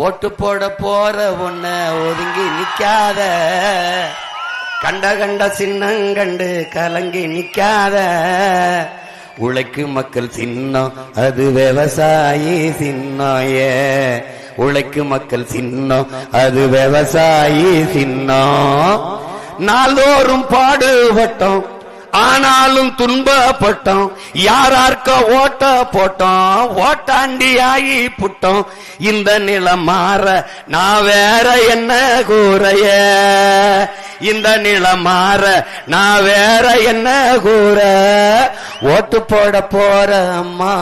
ஓட்டு போட போற ஒன்ன ஒதுங்கி நிக்காத, கண்ட கண்ட சின்னங்கண்டு கலங்கி நிக்காத. உழைக்கும் மக்கள் சின்னம் அது விவசாயி சின்னம். உழைக்கும் மக்கள் சின்னம் அது விவசாயி சின்னம். நாள்தோறும் பாடுபட்டோம் ஆனாலும் துன்பப்பட்டோம், யாரார்க்க ஓட்ட போட்டோம், ஓட்டாண்டி ஆகி புட்டோம். இந்த நிலம் மாற நான் வேற என்ன கூறைய, இந்த நிலம் மாற நான் வேற என்ன கூற. ஓட்டு போட போற அம்மா,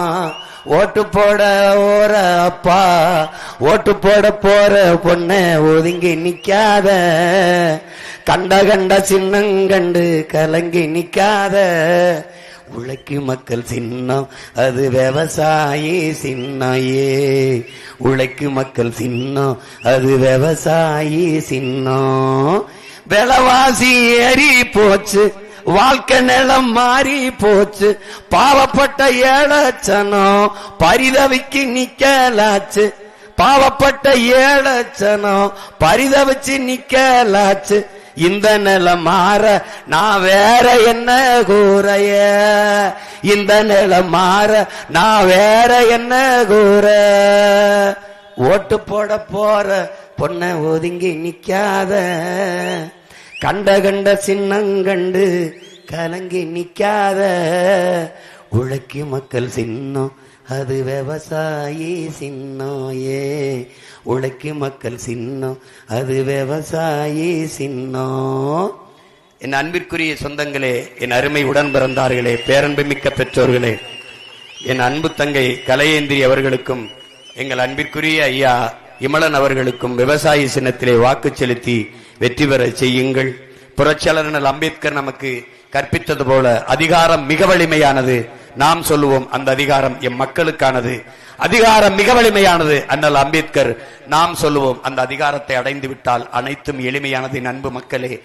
ஓட்டு போட ஓர அப்பா, ஓட்டு போட போற பொண்ண ஒதுங்கி நிக்காத, கண்ட கண்ட சின்னங்கண்டு கலங்கி நிக்காத. உழைக்கும் மக்கள் சின்னம் அது விவசாயி சின்னம். உழைக்கும் மக்கள் சின்னம் அது விவசாயி சின்னம். விலைவாசி ஏறி போச்சு, வாழ்க்கை நிலம் மாறி போச்சு, பாவப்பட்ட ஏழச்சனம் பரிதவிக்கு நிக்கலாச்சு, பாவப்பட்ட ஏழச்சனம் பரிதவிச்சு நிக்கலாச்சு. இந்த நிலம் மாற நான் வேற என்ன கூறைய, இந்த நிலம் மாற நான் வேற என்ன கூற. ஓட்டு போட போற பொண்ண ஒதுங்கி நிக்காத, கண்ட கண்ட சின்னங்கண்டு கலங்கி நிக்காத. உழைக்கும் மக்கள் சின்னம் அது விவசாயி சின்னம். உழைக்கும் மக்கள் சின்னம் அது விவசாயி சின்னம். என் அன்பிற்குரிய சொந்தங்களே, என் அருமை உடன் பிறந்தார்களே, பேரன்பு மிக்க பெற்றோர்களே, என் அன்பு தங்கை கலையேந்திரி அவர்களுக்கும் எங்கள் அன்பிற்குரிய ஐயா இமலன் அவர்களுக்கும் விவசாயி சின்னத்திலே வாக்கு செலுத்தி வெற்றி பெற செய்யுங்கள். புரட்சியாளர் அம்பேத்கர் நமக்கு கற்பித்தது போல அதிகாரம் மிக வலிமையானது. நாம் சொல்லுவோம் அந்த அதிகாரம் எம் மக்களுக்கானது. அதிகாரம் மிக வலிமையானது அண்ணல் அம்பேத்கர். நாம் சொல்லுவோம் அந்த அதிகாரத்தை அடைந்து விட்டால் அனைத்தும் எளிமையானது. அன்பு மக்களே,